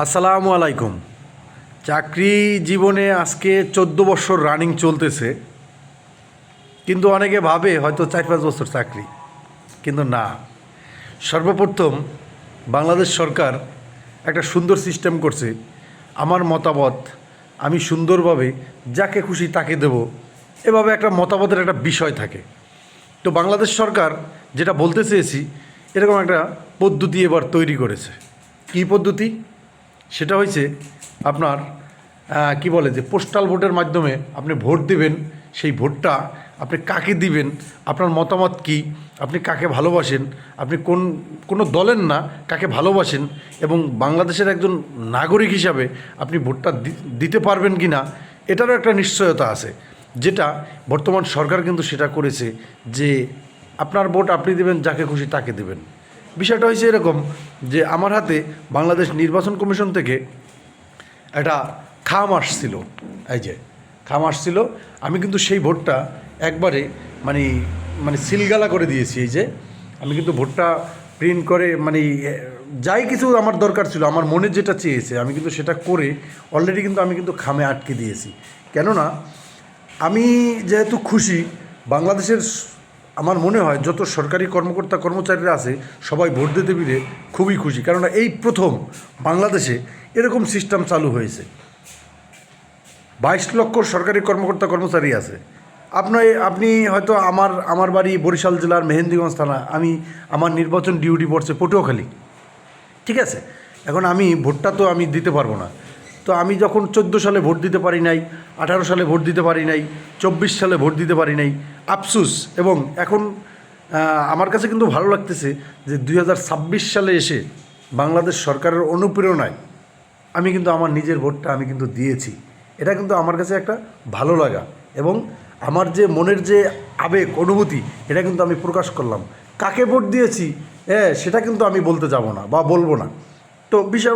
আসসালামু আলাইকুম। চাকরি জীবনে আজকে 14 বছর রানিং চলতেছে, কিন্তু অনেকে ভাবে হয়তো 4-5 বছর চাকরি, কিন্তু না। সর্বপ্রথম বাংলাদেশ সরকার একটা সুন্দর সিস্টেম করছে। আমার মতামত আমি সুন্দরভাবে যাকে খুশি তাকে দেব, এভাবে একটা মতামতের একটা বিষয় থাকে। তো বাংলাদেশ সরকার যেটা বলতে চেয়েছি, এরকম একটা পদ্ধতি এবার তৈরি করেছে। কী পদ্ধতি? সেটা হয়েছে আপনার কি বলে যে পোস্টাল ভোটের মাধ্যমে আপনি ভোট দিবেন। সেই ভোটটা আপনি কাকে দিবেন, আপনার মতামত কি, আপনি কাকে ভালোবাসেন, আপনি কোনো দলের না, কাকে ভালোবাসেন, এবং বাংলাদেশের একজন নাগরিক হিসাবে আপনি ভোটটা দিতে পারবেন কি না, এটারও একটা নিশ্চয়তা আছে। যেটা বর্তমান সরকার কিন্তু সেটা করেছে যে আপনার ভোট আপনি দেবেন, যাকে খুশি তাকে দেবেন। বিষয়টা হয়েছে এরকম যে আমার হাতে বাংলাদেশ নির্বাচন কমিশন থেকে একটা খাম আসছিল। এই যে খাম আসছিল, আমি কিন্তু সেই ভোটটা একবারে মানে মানে সিলগালা করে দিয়েছি। এই যে আমি কিন্তু ভোটটা প্রিন্ট করে যাই কিছু আমার দরকার ছিল, আমার মনে যেটা চেয়েছে আমি কিন্তু সেটা করে অলরেডি কিন্তু আমি কিন্তু খামে আটকে দিয়েছি। কেননা আমি যেহেতু খুশি, বাংলাদেশের আমার মনে হয় যত সরকারি কর্মকর্তা কর্মচারীরা আছে সবাই ভোট দিতে পেরে খুবই খুশি। কেননা এই প্রথম বাংলাদেশে এরকম সিস্টেম চালু হয়েছে। 22 লক্ষ সরকারি কর্মকর্তা কর্মচারী আছে। আপনি হয়তো আমার বাড়ি বরিশাল জেলার মেহেন্দিগঞ্জ থানা, আমার নির্বাচন ডিউটি পড়ছে পটুয়াখালী, ঠিক আছে। এখন আমি ভোটটা তো আমি দিতে পারবো না। তো আমি যখন 14 সালে ভোট দিতে পারি নাই, 18 সালে ভোট দিতে পারি নাই, 24 সালে ভোট দিতে পারি নাই, আফসুস। এবং এখন আমার কাছে কিন্তু ভালো লাগতেছে যে 2026 সালে এসে বাংলাদেশ সরকারের অনুপ্রেরণায় আমি কিন্তু আমার নিজের ভোটটা আমি কিন্তু দিয়েছি। এটা কিন্তু আমার কাছে একটা ভালো লাগা, এবং আমার যে মনের যে আবেগ অনুভূতি, এটা কিন্তু আমি প্রকাশ করলাম। কাকে ভোট দিয়েছি সেটা কিন্তু আমি বলতে যাব না বা বলবো না। তো বিষয়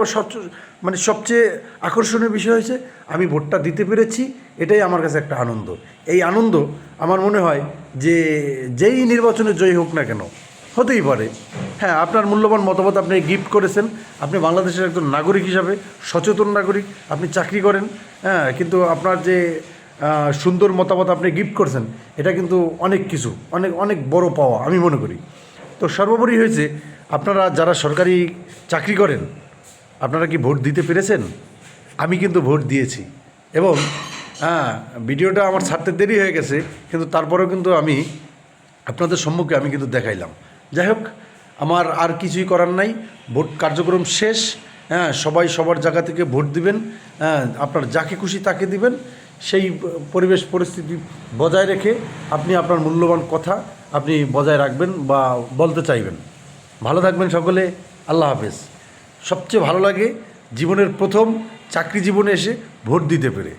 সবচেয়ে আকর্ষণীয় বিষয় হয়েছে আমি ভোটটা দিতে পেরেছি। এটাই আমার কাছে একটা আনন্দ। এই আনন্দ আমার মনে হয় যে যেই নির্বাচনে জয়ী হোক না কেন, হতেই পারে। হ্যাঁ, আপনার মূল্যবান মতামত আপনি গিফট করেছেন। আপনি বাংলাদেশের একজন নাগরিক হিসাবে সচেতন নাগরিক, আপনি চাকরি করেন, হ্যাঁ, কিন্তু আপনার যে সুন্দর মতামত আপনি গিফট করছেন, এটা কিন্তু অনেক কিছু, অনেক অনেক বড় পাওয়া আমি মনে করি। তো সর্বোপরি হয়েছে আপনারা যারা সরকারি চাকরি করেন, আপনারা কি ভোট দিতে পেরেছেন? আমি কিন্তু ভোট দিয়েছি, এবং ভিডিওটা আমার ছাড়তে দেরি হয়ে গেছে, কিন্তু তারপরেও কিন্তু আমি আপনাদের সম্মুখে আমি কিন্তু দেখাইলাম। যাই হোক, আমার আর কিছুই করার নাই। ভোট কার্যক্রম শেষ। হ্যাঁ, সবাই সবার জায়গা থেকে ভোট দিবেন। হ্যাঁ, আপনার যাকে খুশি তাকে দিবেন। সেই পরিবেশ পরিস্থিতি বজায় রেখে আপনি আপনার মূল্যবান কথা আপনি বজায় রাখবেন বা বলতে চাইবেন। ভালো থাকবেন সকলে। আল্লাহ হাফেজ। সবচেয়ে ভালো লাগে জীবনের প্রথম চাকরি জীবনে এসে ভোট দিতে পেরে।